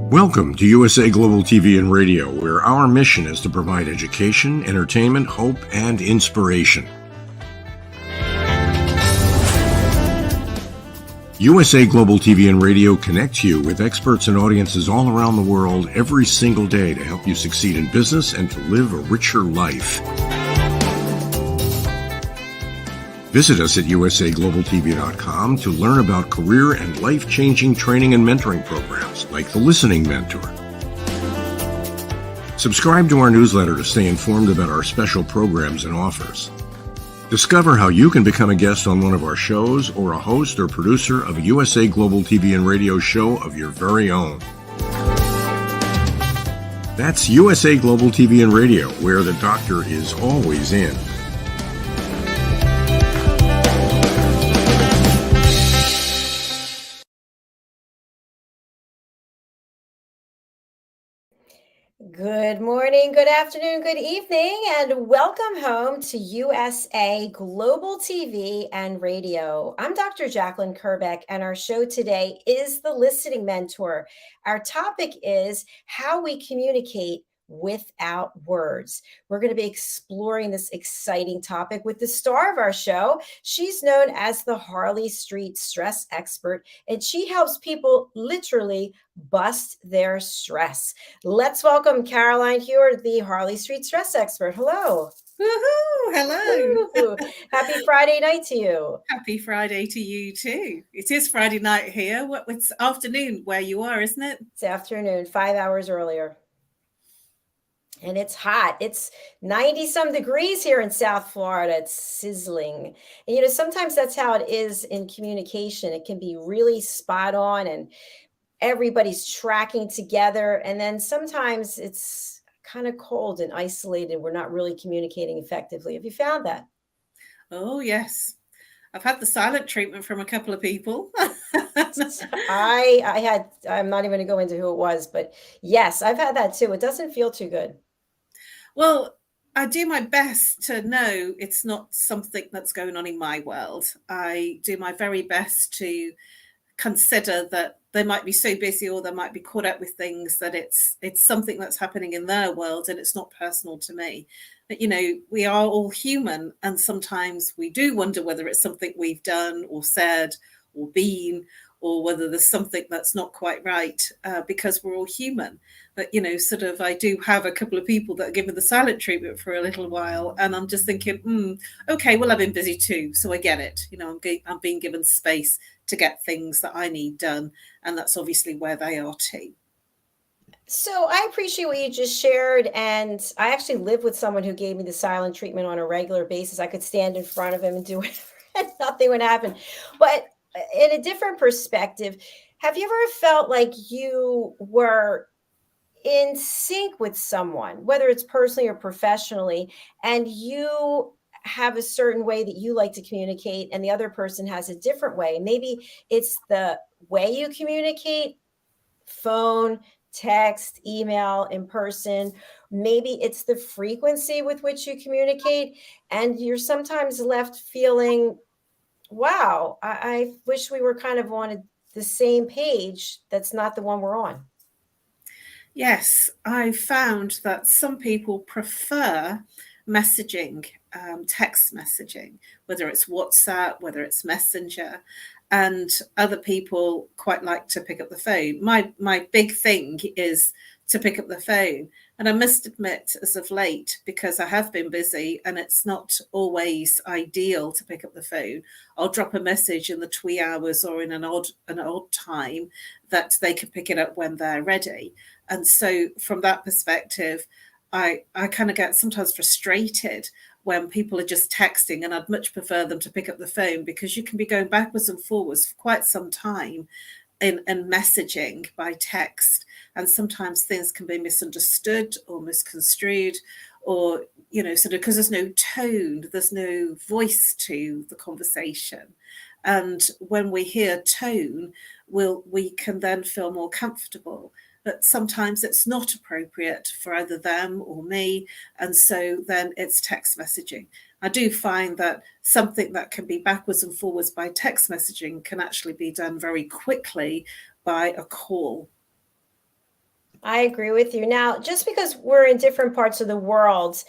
Welcome to USA Global TV and Radio, where our mission is to provide education, entertainment, hope, and inspiration. USA Global TV and Radio connects you with experts and audiences all around the world every single day to help you succeed in business and to live a richer life. Visit us at usaglobaltv.com to learn about career and life-changing training and mentoring programs like the Listening Mentor. Subscribe to our newsletter to stay informed about our special programs and offers. Discover how you can become a guest on one of our shows or a host or producer of a USA Global TV and Radio show of your very own. That's USA Global TV and Radio, where the doctor is always in. Good morning, good afternoon, good evening, and welcome home to USA Global TV and Radio. I'm Dr. JACALYN KERBECK, and our show today is the Listening Mentor. Our topic is how we communicate without words. We're going to be exploring this exciting topic with the star of our show. She's known as the Harley Street stress expert, and she helps people literally bust their stress. Let's welcome Caroline Heward, the Harley Street stress expert. Hello. Woohoo! Hello. Woo-hoo. Happy Friday night to you. Happy Friday to you too. It is Friday night here. It's afternoon where you are, isn't it? It's afternoon, 5 hours earlier. And it's hot. It's 90 some degrees here in South Florida. It's sizzling. And, sometimes that's how it is in communication. It can be really spot on and everybody's tracking together. And then sometimes it's kind of cold and isolated. We're not really communicating effectively. Have you found that? Oh, yes. I've had the silent treatment from a couple of people. I'm not even going to go into who it was, but yes, I've had that too. It doesn't feel too good. Well, I do my best to know it's not something that's going on in my world. I do my very best to consider that they might be so busy or they might be caught up with things that it's something that's happening in their world and it's not personal to me. But, we are all human, and sometimes we do wonder whether it's something we've done or said or been, or whether there's something that's not quite right, because we're all human. But, I do have a couple of people that are given the silent treatment for a little while, and I'm just thinking, okay, well, I've been busy too, so I get it. I'm being given space to get things that I need done, and that's obviously where they are too. So I appreciate what you just shared, and I actually live with someone who gave me the silent treatment on a regular basis. I could stand in front of him and do it, and nothing would happen. But in a different perspective, have you ever felt like you were in sync with someone, whether it's personally or professionally, and you have a certain way that you like to communicate and the other person has a different way? Maybe it's the way you communicate, phone, text, email, in person. Maybe it's the frequency with which you communicate, and you're sometimes left feeling, wow, I wish we were kind of on the same page. That's not the one we're on. Yes, I found that some people prefer messaging, text messaging, whether it's WhatsApp, whether it's Messenger, and other people quite like to pick up the phone. My big thing is to pick up the phone. And I must admit, as of late, because I have been busy and it's not always ideal to pick up the phone, I'll drop a message in the twee hours or in an odd time that they can pick it up when they're ready. And so from that perspective, I kind of get sometimes frustrated when people are just texting, and I'd much prefer them to pick up the phone, because you can be going backwards and forwards for quite some time in messaging by text. And sometimes things can be misunderstood or misconstrued, or, because there's no tone, there's no voice to the conversation. And when we hear tone, we can then feel more comfortable. But sometimes it's not appropriate for either them or me. And so then it's text messaging. I do find that something that can be backwards and forwards by text messaging can actually be done very quickly by a call. I agree with you. Now, just because we're in different parts of the world,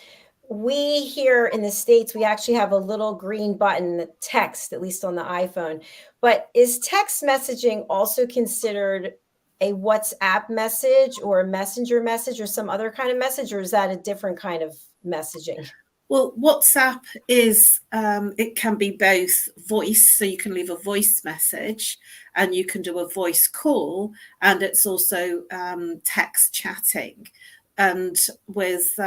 we here in the States, we actually have a little green button that text, at least on the iPhone. But is text messaging also considered a WhatsApp message or a messenger message or some other kind of message, or is that a different kind of messaging? Well, WhatsApp is, it can be both voice, so you can leave a voice message and you can do a voice call, and it's also text chatting. And with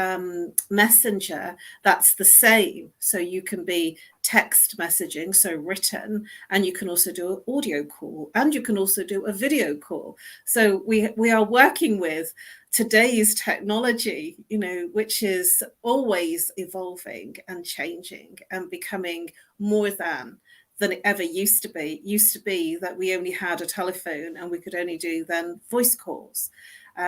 Messenger, that's the same. So you can be text messaging, so written, and you can also do an audio call, and you can also do a video call. So we are working with today's technology, you know, which is always evolving and changing and becoming more than it ever used to be. It used to be that we only had a telephone and we could only do then voice calls.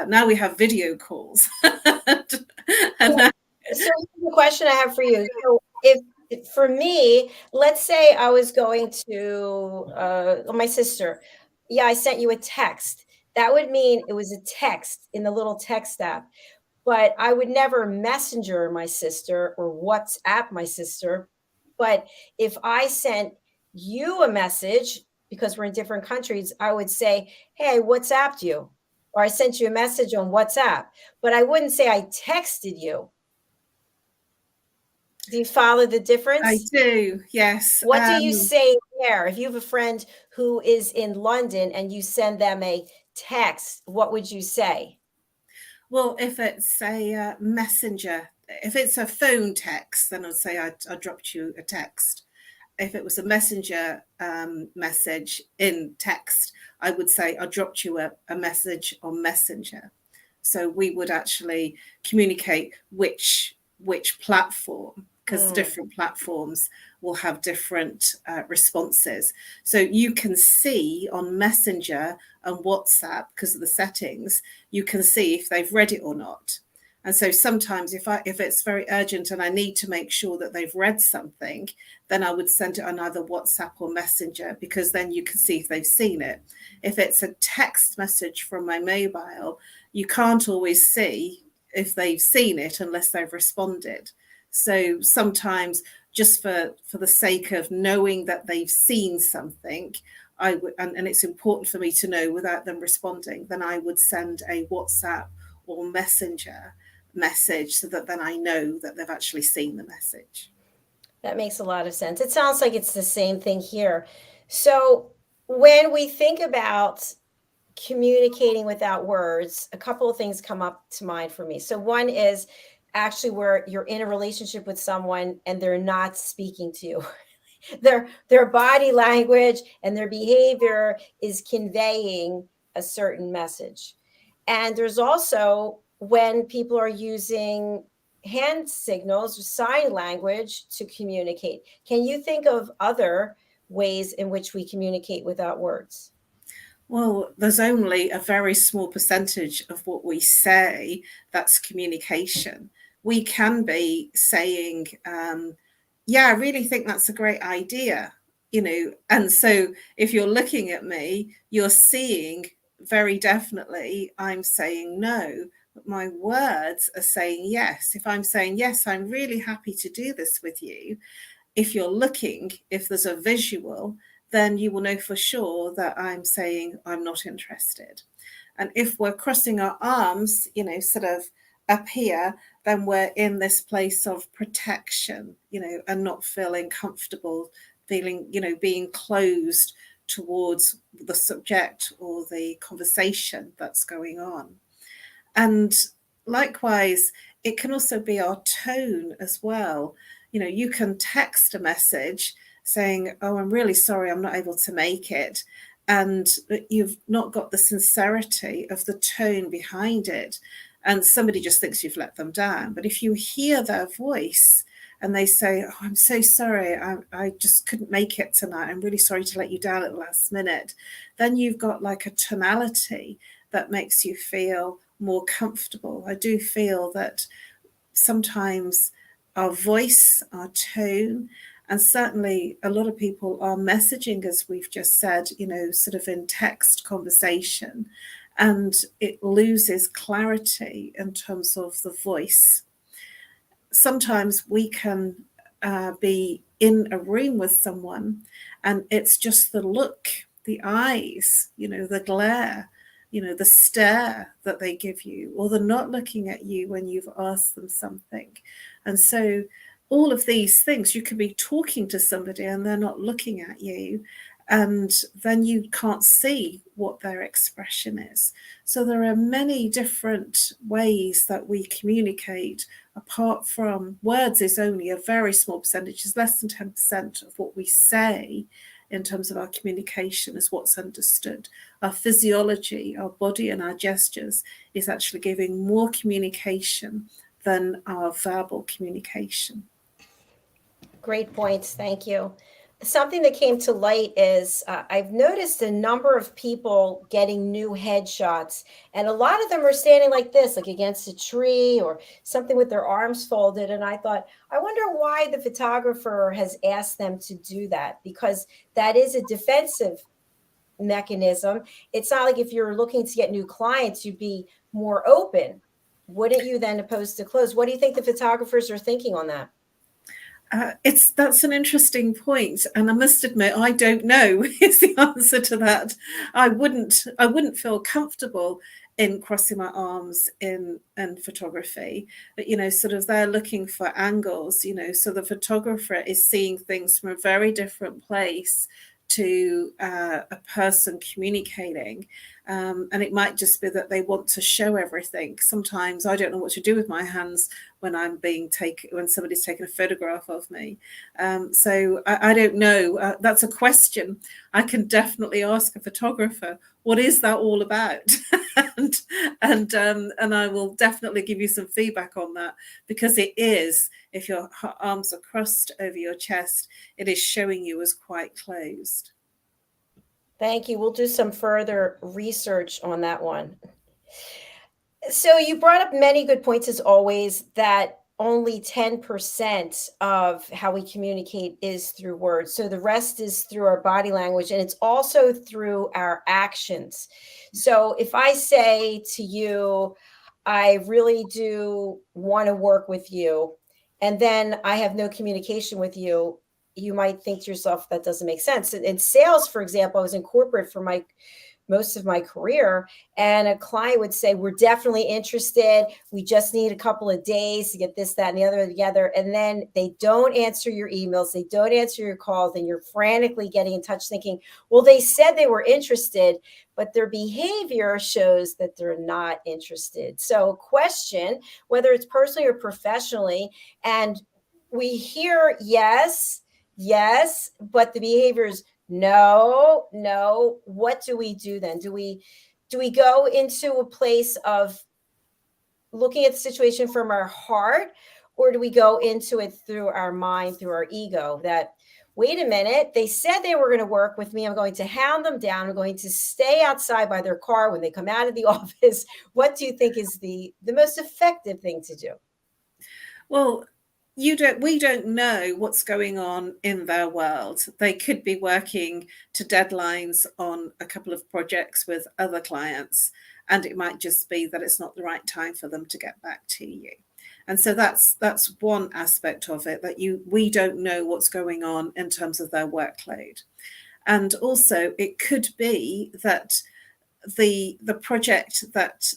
Now we have video calls. and So the question I have for you. So if for me, let's say I was going to my sister. Yeah, I sent you a text. That would mean it was a text in the little text app, but I would never messenger my sister or WhatsApp my sister. But if I sent you a message, because we're in different countries, I would say, hey, I WhatsApped you, or I sent you a message on WhatsApp, but I wouldn't say I texted you. Do you follow the I difference? do, yes. What do you say there? If you have a friend who is in London and you send them a text, what would you say? Well, if it's a messenger, if it's a phone text, then I'd say I dropped you a text. If it was a messenger message in text, I would say I dropped you a message on Messenger. So we would actually communicate which platform, because different platforms will have different responses. So you can see on Messenger and WhatsApp, because of the settings, you can see if they've read it or not. And so sometimes if it's very urgent and I need to make sure that they've read something, then I would send it on either WhatsApp or Messenger, because then you can see if they've seen it. If it's a text message from my mobile, you can't always see if they've seen it unless they've responded. So sometimes, just for the sake of knowing that they've seen something, I would, and it's important for me to know without them responding, then I would send a WhatsApp or Messenger message so that then I know that they've actually seen the message. That makes a lot of sense. It sounds like it's the same thing here. So when we think about communicating without words, a couple of things come up to mind for me. So one is actually where you're in a relationship with someone and they're not speaking to you. Their body language and their behavior is conveying a certain message. And there's also when people are using hand signals or sign language to communicate. Can you think of other ways in which we communicate without words? Well, there's only a very small percentage of what we say that's communication. We can be saying, yeah, I really think that's a great idea, you know. And so if you're looking at me, you're seeing very definitely I'm saying no, but my words are saying yes. If I'm saying yes, I'm really happy to do this with you. If you're looking, if there's a visual, then you will know for sure that I'm saying I'm not interested. And if we're crossing our arms, you know, sort of up here, then we're in this place of protection, you know, and not feeling comfortable, feeling, you know, being closed towards the subject or the conversation that's going on. And likewise, it can also be our tone as well. You know, you can text a message saying, oh, I'm really sorry, I'm not able to make it. And you've not got the sincerity of the tone behind it. And somebody just thinks you've let them down. But if you hear their voice and they say, oh, I'm so sorry, I just couldn't make it tonight, I'm really sorry to let you down at the last minute, then you've got like a tonality that makes you feel more comfortable. I do feel that sometimes our voice, our tone, and certainly a lot of people are messaging, as we've just said, you know, sort of in text conversation. and it loses clarity in terms of the voice. Sometimes we can be in a room with someone and it's just the look, the eyes, the glare, the stare that they give you, or they're not looking at you when you've asked them something. And so all of these things, you could be talking to somebody and they're not looking at you, and then you can't see what their expression is. So there are many different ways that we communicate. Apart from words is only a very small percentage, is less than 10% of what we say in terms of our communication is what's understood. Our physiology, our body and our gestures is actually giving more communication than our verbal communication. Great points. Thank you. Something that came to light is I've noticed a number of people getting new headshots, and a lot of them are standing like this, like against a tree or something with their arms folded. And I thought, I wonder why the photographer has asked them to do that, because that is a defensive mechanism. It's not like if you're looking to get new clients, you'd be more open. Wouldn't you then, opposed to close? What do you think the photographers are thinking on that? That's an interesting point, and I must admit I don't know is the answer to that. I wouldn't feel comfortable in crossing my arms in photography, but sort of they're looking for angles, so the photographer is seeing things from a very different place to a person communicating, and it might just be that they want to show everything. Sometimes I don't know what to do with my hands when when somebody's taking a photograph of me. So I don't know. That's a question I can definitely ask a photographer. What is that all about? and I will definitely give you some feedback on that, because it is, if your arms are crossed over your chest, it is showing you as quite closed. Thank you. We'll do some further research on that one. So you brought up many good points, as always, that only 10% of how we communicate is through words. So the rest is through our body language, and it's also through our actions. So if I say to you, I really do want to work with you, and then I have no communication with you, you might think to yourself, that doesn't make sense. In sales, for example, I was in corporate for most of my career, and a client would say, we're definitely interested. We just need a couple of days to get this, that, and the other together. And then they don't answer your emails. They don't answer your calls. And you're frantically getting in touch thinking, well, they said they were interested, but their behavior shows that they're not interested. So question, whether it's personally or professionally, and we hear yes, but the behavior is no. What do we do then? Do we go into a place of looking at the situation from our heart, or do we go into it through our mind, through our ego, that, wait a minute, they said they were going to work with me. I'm going to hound them down. I'm going to stay outside by their car when they come out of the office. What do you think is the most effective thing to do? Well, we don't know what's going on in their world. They could be working to deadlines on a couple of projects with other clients, and it might just be that it's not the right time for them to get back to you. And so that's one aspect of it, that we don't know what's going on in terms of their workload. And also it could be that the project that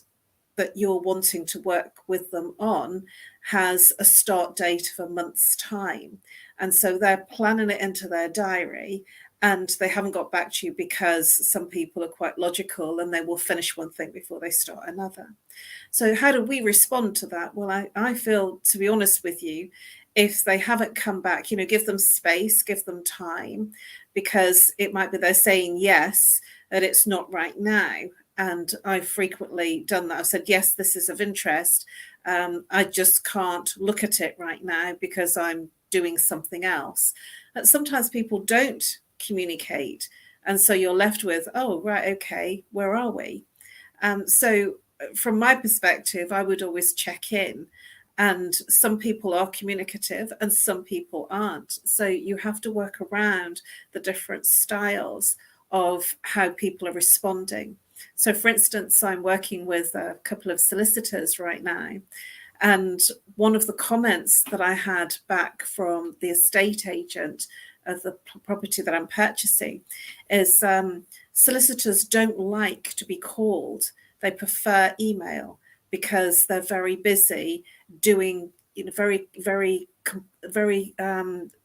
you're wanting to work with them on has a start date of a month's time. And so they're planning it into their diary, and they haven't got back to you because some people are quite logical and they will finish one thing before they start another. So how do we respond to that? Well, I feel, to be honest with you, if they haven't come back, give them space, give them time, because it might be they're saying yes, that it's not right now. And I've frequently done that. I've said, yes, this is of interest. I just can't look at it right now because I'm doing something else. And sometimes people don't communicate. And so you're left with, oh, right, okay, where are we? So from my perspective, I would always check in. And some people are communicative and some people aren't. So you have to work around the different styles of how people are responding. So for instance, I'm working with a couple of solicitors right now, and one of the comments that I had back from the estate agent of the property that I'm purchasing is solicitors don't like to be called. They prefer email because they're very busy doing very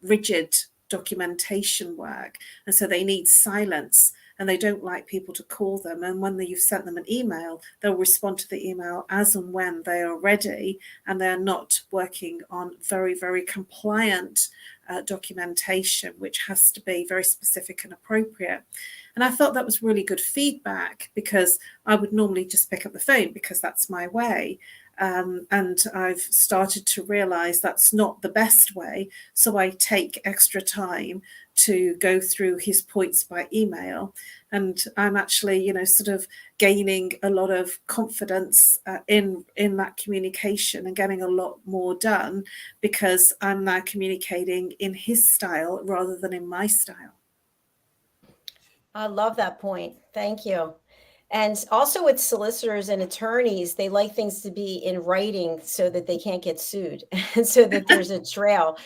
rigid documentation work, and so they need silence, and they don't like people to call them. And when you've sent them an email, they'll respond to the email as and when they are ready, and they're not working on very compliant documentation, which has to be very specific and appropriate. And I thought that was really good feedback, because I would normally just pick up the phone because that's my way. And I've started to realize that's not the best way. So I take extra time to go through his points by email. And I'm actually, sort of gaining a lot of confidence in that communication and getting a lot more done, because I'm now communicating in his style rather than in my style. I love that point. Thank you. And also with solicitors and attorneys, they like things to be in writing so that they can't get sued and so that there's a trail.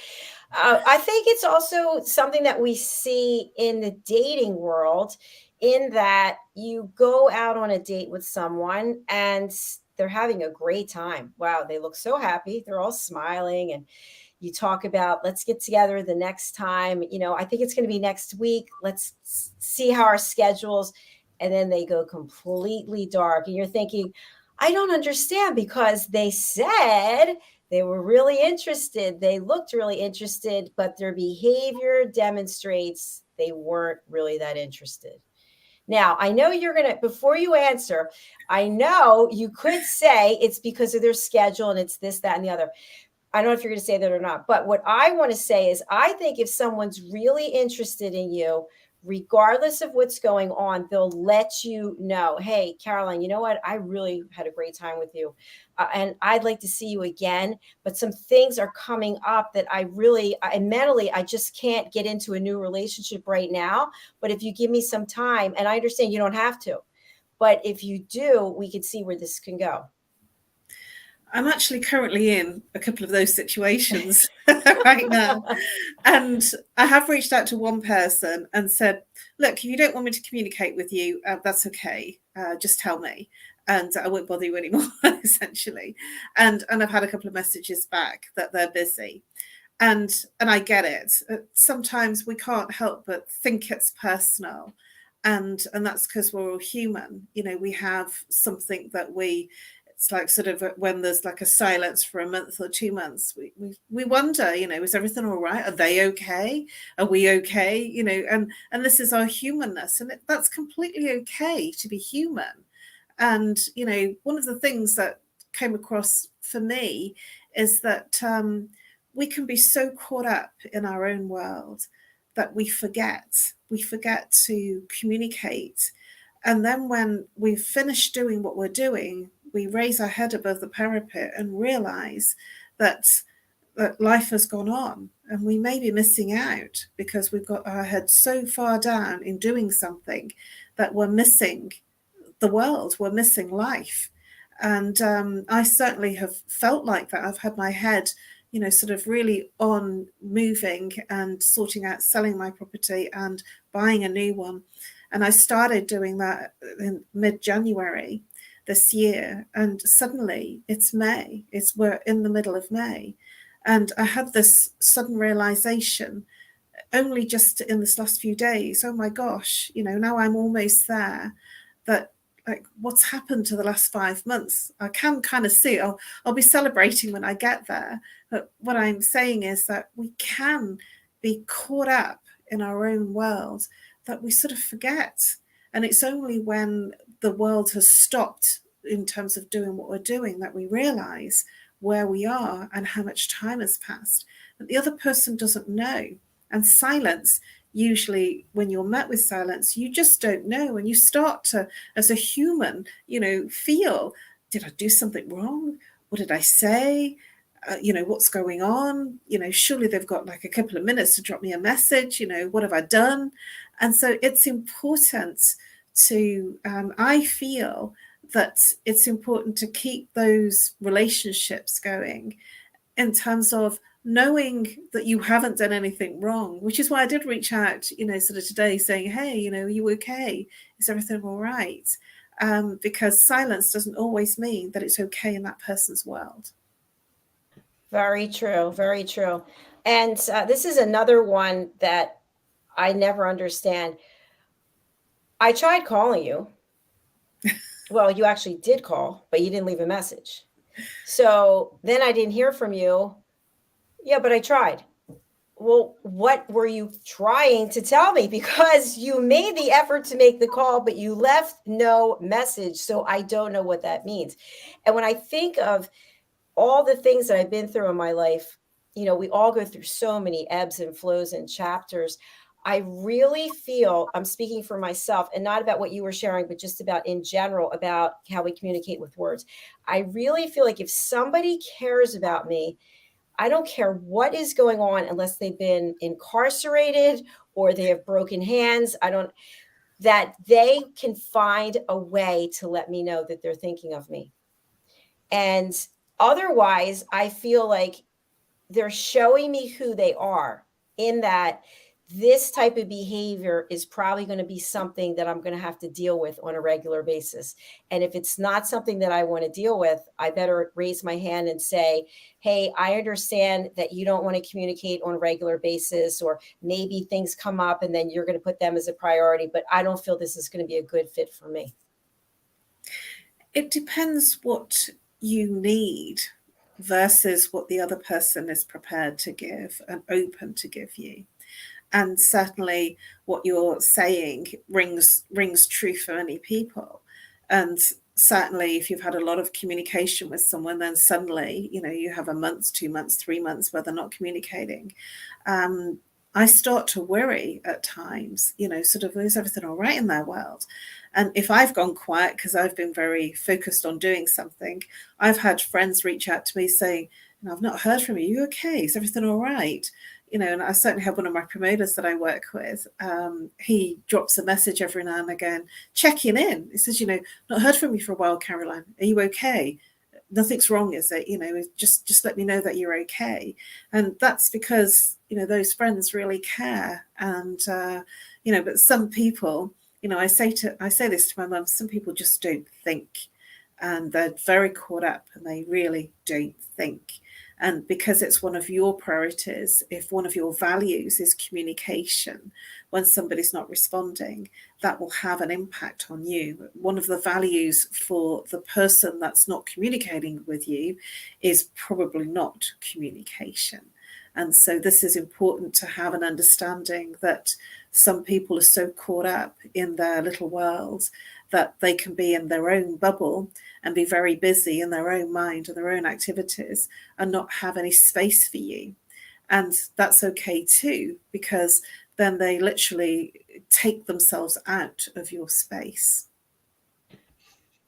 I think it's also something that we see in the dating world, in that you go out on a date with someone and they're having a great time. Wow, they look so happy. They're all smiling, and you talk about, let's get together the next time. I think it's going to be next week. Let's see how our schedules. And then they go completely dark. And you're thinking, I don't understand, because they said they were really interested. They looked really interested, but their behavior demonstrates they weren't really that interested. Now, I know you're going to, before you answer, I know you could say it's because of their schedule and it's this, that, and the other. I don't know if you're going to say that or not, but what I want to say is, I think if someone's really interested in you, regardless of what's going on, they'll let you know, hey, Caroline, you know what? I really had a great time with you. And I'd like to see you again, but some things are coming up that I mentally, I just can't get into a new relationship right now. But if you give me some time, and I understand you don't have to, but if you do, we could see where this can go. I'm actually currently in a couple of those situations right now. And I have reached out to one person and said, look, if you don't want me to communicate with you, that's okay. Just tell me, and I won't bother you anymore, essentially. And I've had a couple of messages back that they're busy. And I get it. Sometimes we can't help but think it's personal. And that's because we're all human. We have something that it's like sort of when there's like a silence for a month or 2 months, we wonder, is everything all right? Are they okay? Are we okay? And this is our humanness, and that's completely okay to be human. And, one of the things that came across for me is that we can be so caught up in our own world that we forget to communicate. And then when we've finished doing what we're doing, we raise our head above the parapet and realize that life has gone on, and we may be missing out because we've got our head so far down in doing something that we're missing the world, we're missing life. And I certainly have felt like that. I've had my head, sort of really on moving and sorting out selling my property and buying a new one. And I started doing that in mid-January this year, and suddenly it's May. We're in the middle of May, and I had this sudden realization only just in this last few days. Oh my gosh, now I'm almost there. That, like, what's happened to the last 5 months? I can kind of see. I'll be celebrating when I get there. But what I'm saying is that we can be caught up in our own world that we sort of forget. And it's only when the world has stopped in terms of doing what we're doing that we realize where we are and how much time has passed. But the other person doesn't know. And silence, usually when you're met with silence, you just don't know. And you start to, as a human, feel, did I do something wrong? What did I say? What's going on? Surely they've got like a couple of minutes to drop me a message. What have I done? And so it's important I feel that it's important to keep those relationships going in terms of knowing that you haven't done anything wrong, which is why I did reach out, sort of today saying, hey, are you okay? Is everything all right? Because silence doesn't always mean that it's okay in that person's world. Very true. Very true. And this is another one that I never understand. I tried calling you. Well, you actually did call, but you didn't leave a message. So then I didn't hear from you. Yeah, but I tried. Well, what were you trying to tell me? Because you made the effort to make the call, but you left no message. So I don't know what that means. And when I think of all the things that I've been through in my life, we all go through so many ebbs and flows and chapters. I really feel, I'm speaking for myself and not about what you were sharing, but just about in general, about how we communicate with words. I really feel like if somebody cares about me, I don't care what is going on unless they've been incarcerated or they have broken hands. That they can find a way to let me know that they're thinking of me. And otherwise, I feel like they're showing me who they are, in that this type of behavior is probably going to be something that I'm going to have to deal with on a regular basis. And if it's not something that I want to deal with, I better raise my hand and say, hey, I understand that you don't want to communicate on a regular basis, or maybe things come up and then you're going to put them as a priority, but I don't feel this is going to be a good fit for me. It depends what you need versus what the other person is prepared to give and open to give you. And certainly what you're saying rings true for many people. And certainly if you've had a lot of communication with someone, then suddenly, you have a month, 2 months, 3 months where they're not communicating. I start to worry at times, sort of, is everything all right in their world? And if I've gone quiet because I've been very focused on doing something, I've had friends reach out to me saying, I've not heard from you. Are you okay? Is everything all right? And I certainly have one of my promoters that I work with. He drops a message every now and again, checking in. He says, not heard from you for a while, Caroline. Are you okay? Nothing's wrong, is it? Just let me know that you're okay. And that's because, those friends really care. And, but some people, I say this to my mum, some people just don't think, and they're very caught up and they really don't think. And because it's one of your priorities, if one of your values is communication, when somebody's not responding, that will have an impact on you. One of the values for the person that's not communicating with you is probably not communication. And so this is important to have an understanding that some people are so caught up in their little world that they can be in their own bubble and be very busy in their own mind and their own activities and not have any space for you. And that's okay too, because then they literally take themselves out of your space.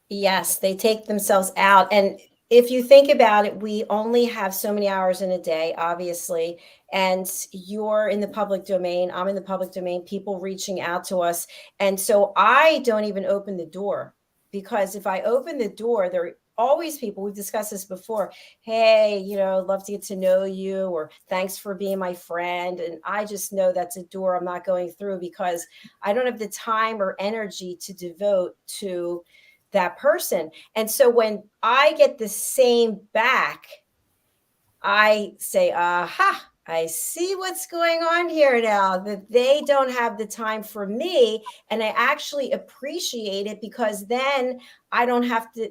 Yes, they take themselves out. And if you think about it, we only have so many hours in a day, obviously, and you're in the public domain. I'm in the public domain, people reaching out to us. And so I don't even open the door, because if I open the door, there are always people, we've discussed this before. Hey, love to get to know you, or thanks for being my friend. And I just know that's a door I'm not going through, because I don't have the time or energy to devote to that person. And so when I get the same back, I say, aha, I see what's going on here now, that they don't have the time for me. And I actually appreciate it, because then I don't have to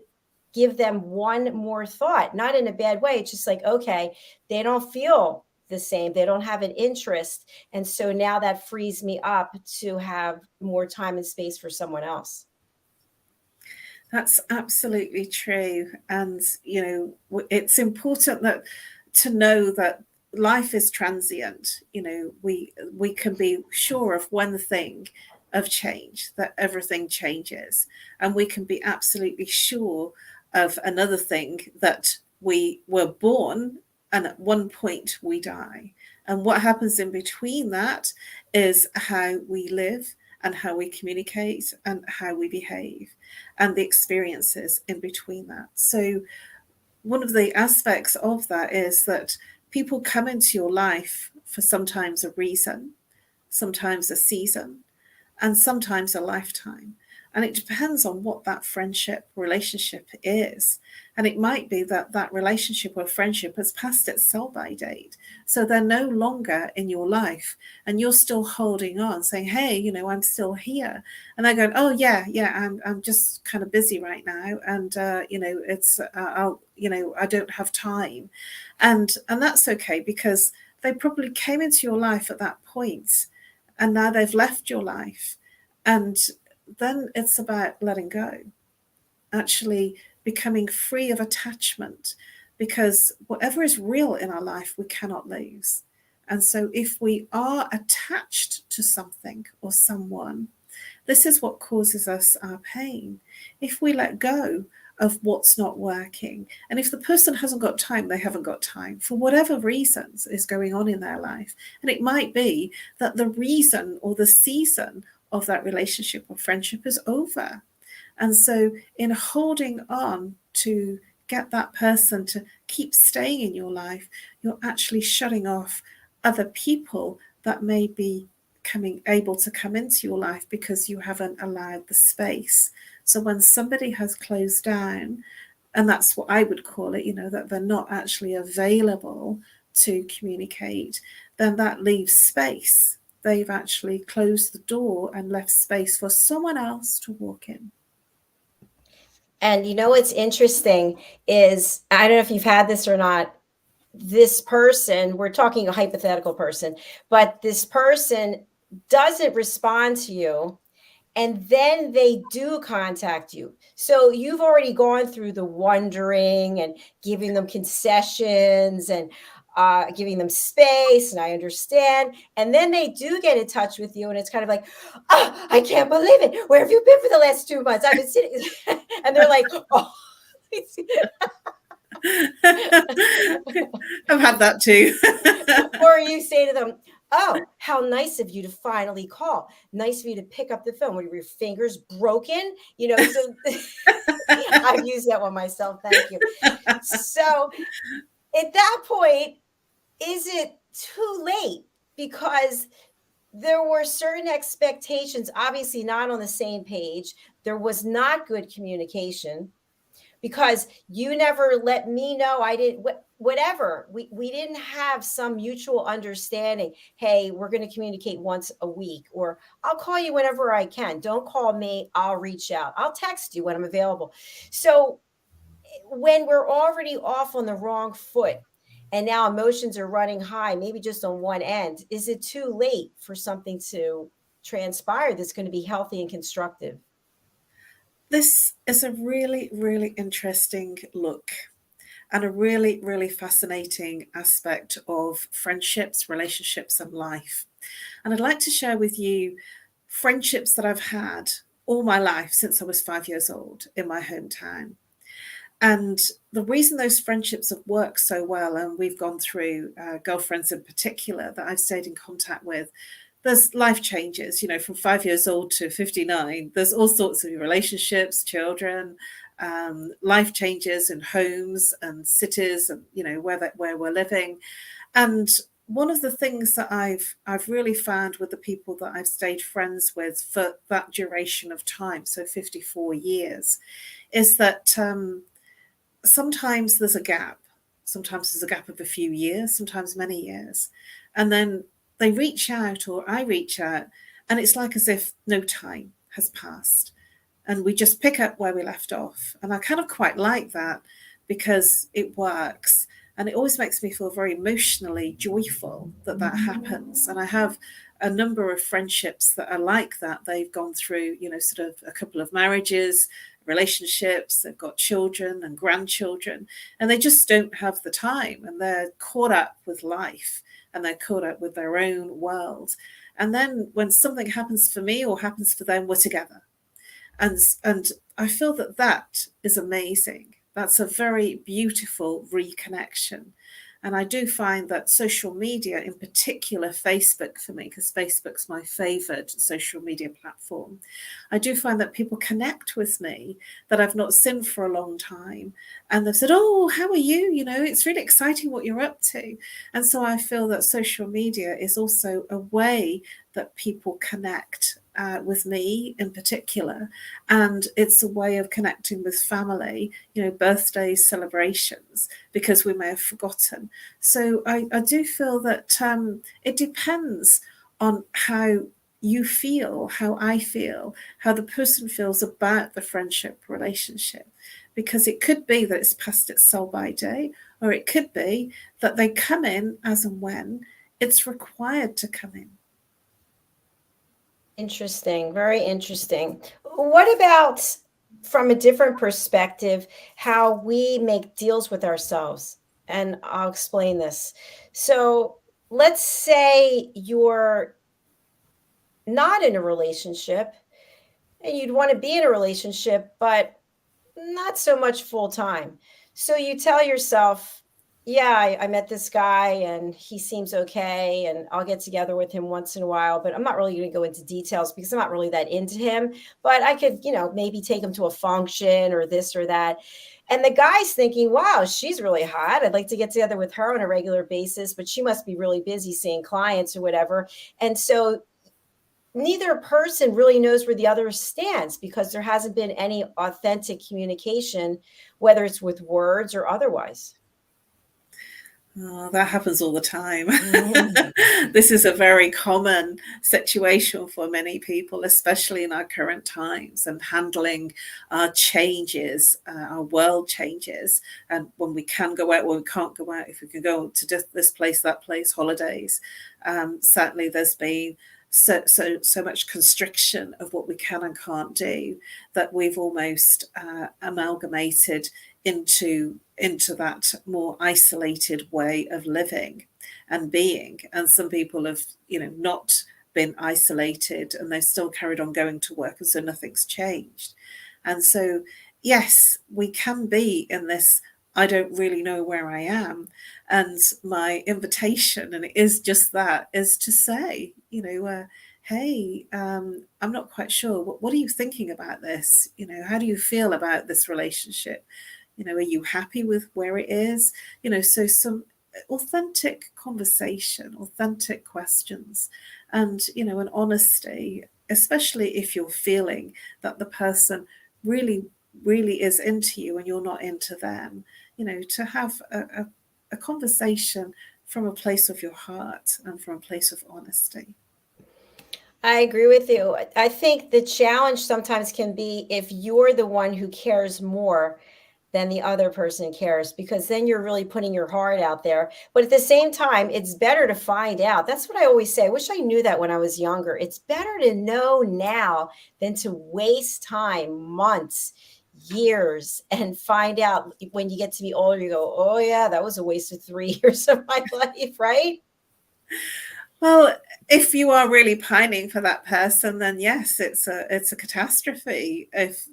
give them one more thought, not in a bad way. It's just like, okay, they don't feel the same. They don't have an interest. And so now that frees me up to have more time and space for someone else. That's absolutely true. And, it's important to know that life is transient. We can be sure of one thing of change, that everything changes. And we can be absolutely sure of another thing, that we were born and at one point we die. And what happens in between that is how we live and how we communicate and how we behave and the experiences in between that. So one of the aspects of that is that people come into your life for sometimes a reason, sometimes a season, and sometimes a lifetime. And it depends on what that friendship relationship is. And it might be that that relationship or friendship has passed its sell-by date. So they're no longer in your life and you're still holding on saying, hey, you know, I'm still here. And they're going, oh yeah, I'm just kind of busy right now. And, you know, it's, I don't have time. And that's okay, because they probably came into your life at that point and now they've left your life. And then it's about letting go, actually becoming free of attachment, because whatever is real in our life, we cannot lose. And so if we are attached to something or someone, this is what causes us our pain. If we let go of what's not working, and if the person hasn't got time, they haven't got time for whatever reasons is going on in their life. And it might be that the reason or the season of that relationship or friendship is over. And so in holding on to get that person to keep staying in your life, you're actually shutting off other people that may be able to come into your life because you haven't allowed the space. So when somebody has closed down, and that's what I would call it, you know, that they're not actually available to communicate, then that leaves space. They've actually closed the door and left space for someone else to walk in. And you know what's interesting is, I don't know if you've had this or not, this person, we're talking a hypothetical person, but this person doesn't respond to you, and then they do contact you. So you've already gone through the wondering and giving them concessions and giving them space, and I understand. And then they do get in touch with you, and it's kind of like, oh, I can't believe it. Where have you been for the last 2 months? I've been sitting, and they're like, oh. I've had that too. Or you say to them, oh, how nice of you to finally call. Nice of you to pick up the phone. Were your fingers broken? You know, so I've used that one myself. Thank you. So at that point, is it too late? Because there were certain expectations, obviously not on the same page. There was not good communication, because you never let me know. I didn't, whatever. We didn't have some mutual understanding. Hey, we're going to communicate once a week, or I'll call you whenever I can. Don't call me. I'll reach out. I'll text you when I'm available. So when we're already off on the wrong foot, and now emotions are running high, maybe just on one end, is it too late for something to transpire that's going to be healthy and constructive? This is a really, really interesting look and a really, really fascinating aspect of friendships, relationships, and life. And I'd like to share with you friendships that I've had all my life since I was 5 years old in my hometown. And the reason those friendships have worked so well, and we've gone through girlfriends in particular that I've stayed in contact with, there's life changes, you know, from 5 years old to 59. There's all sorts of relationships, children, life changes in homes and cities, and you know where we're living. And one of the things that I've really found with the people that I've stayed friends with for that duration of time, so 54 years, is that sometimes there's a gap. Sometimes there's a gap of a few years, sometimes many years, and then they reach out, or I reach out, and it's like as if no time has passed and we just pick up where we left off. And I kind of quite like that, because it works, and it always makes me feel very emotionally joyful that that happens. And I have a number of friendships that are like that. They've gone through, you know, sort of a couple of marriages, relationships, they've got children and grandchildren, and they just don't have the time, and they're caught up with life, and they're caught up with their own world. And then when something happens for me or happens for them, we're together. And I feel that that is amazing. That's a very beautiful reconnection. And I do find that social media, in particular Facebook for me, because Facebook's my favorite social media platform, I do find that people connect with me that I've not seen for a long time. And they've said, oh, how are you? You know, it's really exciting what you're up to. And so I feel that social media is also a way that people connect with me in particular. And it's a way of connecting with family, you know, birthdays, celebrations, because we may have forgotten. So I do feel that it depends on how you feel, how I feel, how the person feels about the friendship relationship. Because it could be that it's past its sell-by date, or it could be that they come in as and when it's required to come in. Interesting. Very interesting. What about from a different perspective, how we make deals with ourselves? And I'll explain this. So let's say you're not in a relationship and you'd want to be in a relationship, but not so much full time. So you tell yourself, yeah, I met this guy and he seems okay, and I'll get together with him once in a while, but I'm not really going to go into details because I'm not really that into him. But I could, maybe take him to a function or this or that. And the guy's thinking, wow, she's really hot. I'd like to get together with her on a regular basis, but she must be really busy seeing clients or whatever. And so neither person really knows where the other stands because there hasn't been any authentic communication, whether it's with words or otherwise. Oh, that happens all the time. Mm-hmm. This is a very common situation for many people, especially in our current times, and handling our changes, our world changes, and when we can go out, when we can't go out, if we can go to this place, that place, holidays. Certainly there's been so much constriction of what we can and can't do that we've almost amalgamated into that more isolated way of living and being. And some people have, not been isolated and they've still carried on going to work, and so nothing's changed. And so, yes, we can be in this, I don't really know where I am. And my invitation, and it is just that, is to say, hey, I'm not quite sure. What are you thinking about this? How do you feel about this relationship? Are you happy with where it is? So some authentic conversation, authentic questions, and, an honesty, especially if you're feeling that the person really, really is into you and you're not into them, to have a conversation from a place of your heart and from a place of honesty. I agree with you. I think the challenge sometimes can be if you're the one who cares more than the other person cares, because then you're really putting your heart out there. But at the same time, it's better to find out. That's what I always say. I wish I knew that when I was younger. It's better to know now than to waste time, months, years, and find out when you get to be older, you go, oh yeah, that was a waste of 3 years of my life, right? Well, if you are really pining for that person, then yes, it's a catastrophe. If,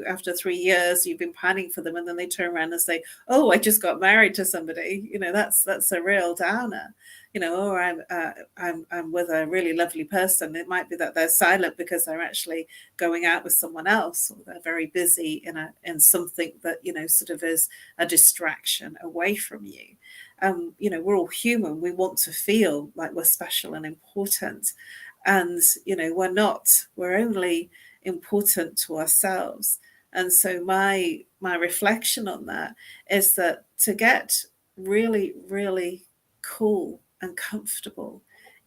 after 3 years you've been pining for them and then they turn around and say, oh, I just got married to somebody, that's a real downer. Or I'm with a really lovely person. It might be that they're silent because they're actually going out with someone else, or they're very busy in something that, sort of is a distraction away from you. We're all human. We want to feel like we're special and important. And, we're not. We're only important to ourselves. And so my reflection on that is that to get really, really cool and comfortable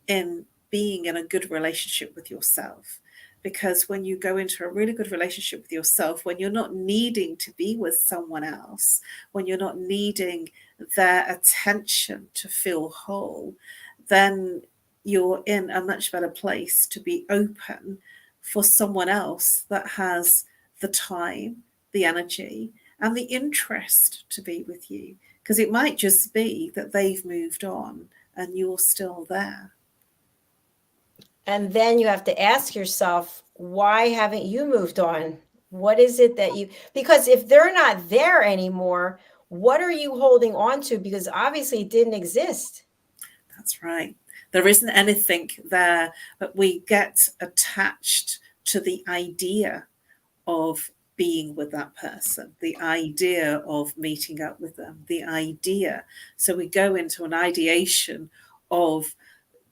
in being in a good relationship with yourself. Because when you go into a really good relationship with yourself, when you're not needing to be with someone else, when you're not needing their attention to feel whole, then you're in a much better place to be open for someone else that has the time, the energy, and the interest to be with you. Because it might just be that they've moved on and you're still there. And then you have to ask yourself, why haven't you moved on? What is it that because if they're not there anymore, what are you holding on to? Because obviously it didn't exist. That's right. There isn't anything there, but we get attached to the idea of being with that person, the idea of meeting up with them, the idea. So we go into an ideation of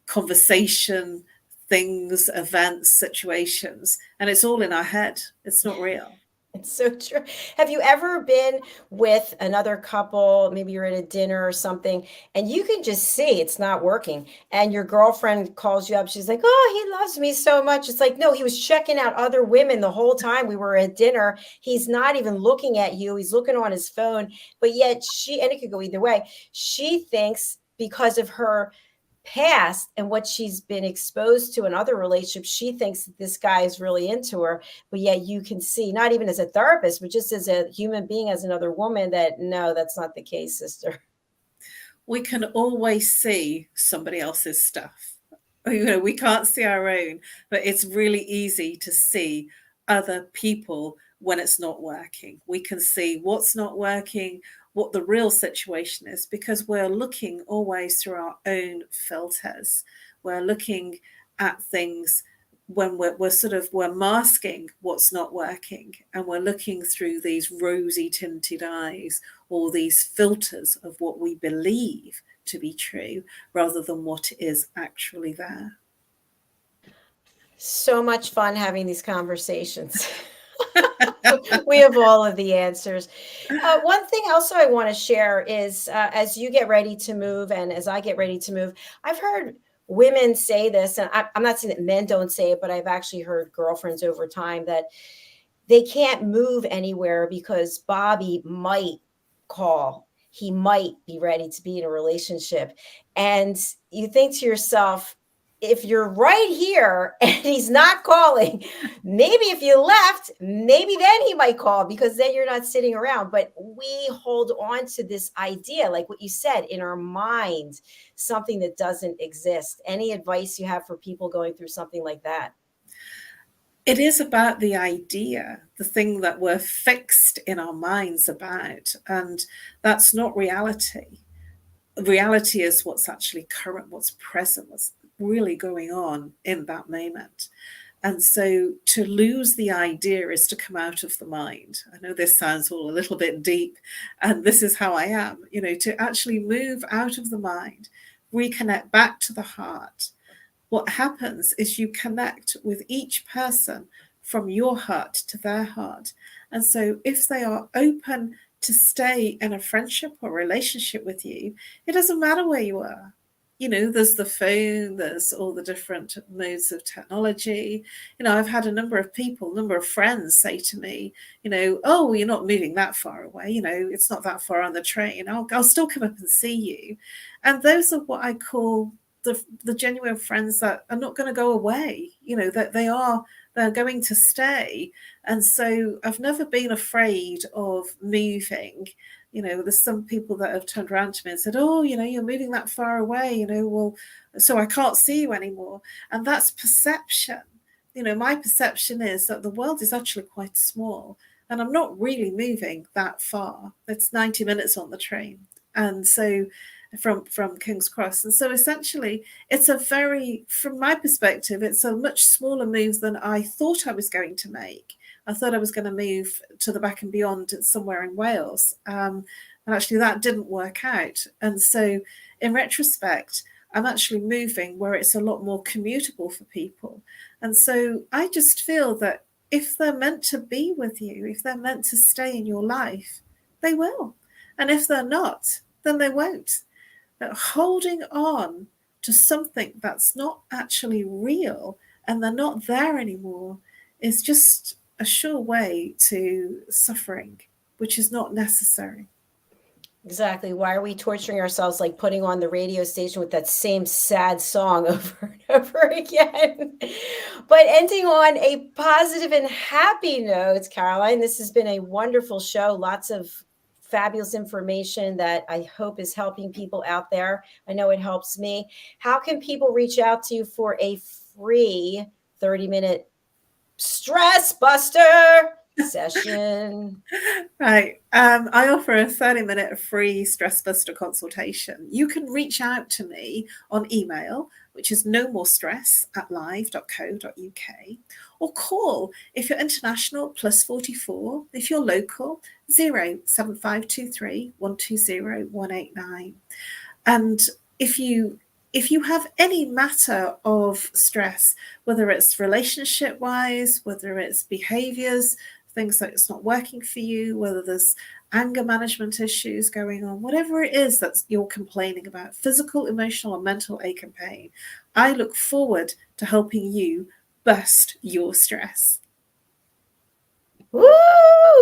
conversation, things, events, situations, and it's all in our head. It's not real. It's so true. Have you ever been with another couple, maybe you're at a dinner or something, and you can just see it's not working, and your girlfriend calls you up, she's like, "Oh, he loves me so much." It's like, no, he was checking out other women the whole time we were at dinner. He's not even looking at you. He's looking on his phone, but yet she, and it could go either way, she thinks because of her past and what she's been exposed to in other relationships, she thinks that this guy is really into her. But yet you can see, not even as a therapist, but just as a human being, as another woman, that no, that's not the case, sister. We can always see somebody else's stuff. We can't see our own, but it's really easy to see other people when it's not working. We can see what's not working, what the real situation is, because we're looking always through our own filters. We're looking at things when we're masking what's not working, and we're looking through these rosy tinted eyes or these filters of what we believe to be true rather than what is actually there. So much fun having these conversations. We have all of the answers. One thing also I want to share is as you get ready to move and as I get ready to move, I've heard women say this, and I'm not saying that men don't say it, but I've actually heard girlfriends over time that they can't move anywhere because Bobby might call. He might be ready to be in a relationship. And you think to yourself, if you're right here and he's not calling, maybe if you left, maybe then he might call because then you're not sitting around. But we hold on to this idea, like what you said, in our mind, something that doesn't exist. Any advice you have for people going through something like that? It is about the idea, the thing that we're fixed in our minds about, and that's not reality. Reality is what's actually current, what's present, what's really going on in that moment. And so to lose the idea is to come out of the mind. I know this sounds all a little bit deep, and this is how I am, to actually move out of the mind, reconnect back to the heart. What happens is you connect with each person from your heart to their heart. And so if they are open to stay in a friendship or relationship with you, it doesn't matter where you are. There's the phone, there's all the different modes of technology. I've had a number of friends say to me, "Oh, you're not moving that far away. It's not that far on the train. I'll still come up and see you." And those are what I call the genuine friends that are not going to go away, that they're going to stay. And so I've never been afraid of moving. There's some people that have turned around to me and said, "Oh, you're moving that far away, well, so I can't see you anymore." And that's perception. My perception is that the world is actually quite small and I'm not really moving that far. It's 90 minutes on the train. And so from King's Cross. And so essentially it's from my perspective, it's a much smaller move than I thought I was going to make. I thought I was going to move to the Back and Beyond somewhere in Wales. And actually that didn't work out. And so in retrospect, I'm actually moving where it's a lot more commutable for people. And so I just feel that if they're meant to be with you, if they're meant to stay in your life, they will. And if they're not, then they won't. But holding on to something that's not actually real and they're not there anymore is just a sure way to suffering, which is not necessary. Exactly. Why are we torturing ourselves, like putting on the radio station with that same sad song over and over again? But ending on a positive and happy note, Caroline, this has been a wonderful show. Lots of fabulous information that I hope is helping people out there. I know it helps me. How can people reach out to you for a free 30-minute stress buster? session. Right. I offer a 30-minute free stress buster consultation. You can reach out to me on email, which is nomorestress@live.co.uk, or call if you're international +44, if you're local 07523 120 189. And if you have any matter of stress, whether it's relationship wise, whether it's behaviors, things that it's not working for you, whether there's anger management issues going on, whatever it is that you're complaining about, physical, emotional, or mental ache and pain, I look forward to helping you bust your stress. Woo!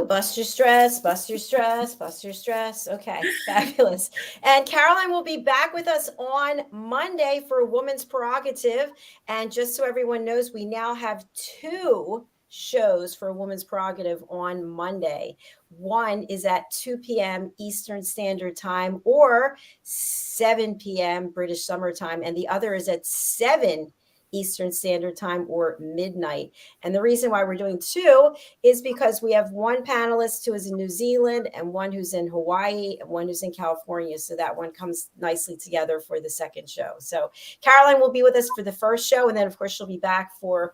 Bust your stress, bust your stress, bust your stress. Okay, fabulous. And Caroline will be back with us on Monday for a Woman's Prerogative. And just so everyone knows, we now have 2 shows for a Woman's Prerogative on Monday. One is at 2 p.m. Eastern Standard Time or 7 p.m. British Summer Time. And the other is at 7 Eastern Standard Time or midnight. And the reason why we're doing 2 is because we have one panelist who is in New Zealand and one who's in Hawaii and one who's in California. So that one comes nicely together for the second show. So Caroline will be with us for the first show. And then, of course, she'll be back for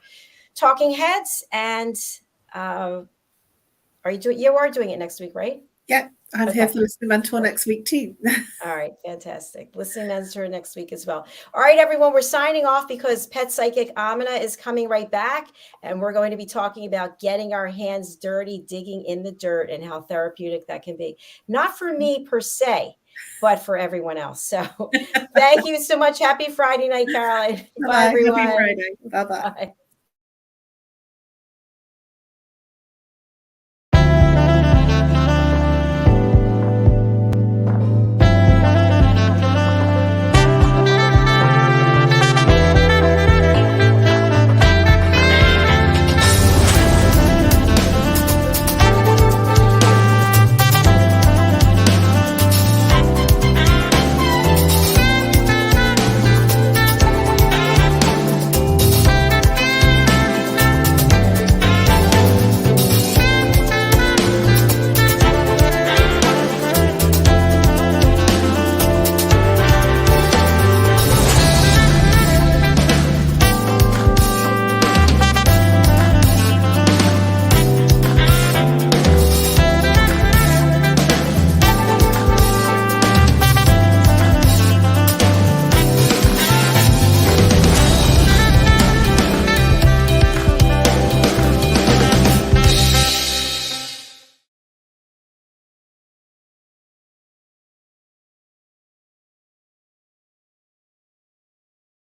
Talking Heads. And you are doing it next week, right? Yeah, I'm here for Listening Mentor next week too. All right, fantastic. Listening Mentor next week as well. All right, everyone, we're signing off because Pet Psychic Amina is coming right back, and we're going to be talking about getting our hands dirty, digging in the dirt, and how therapeutic that can be. Not for me per se, but for everyone else. So thank you so much. Happy Friday night, Caroline. Bye, everyone. Happy Friday. Bye-bye. Bye.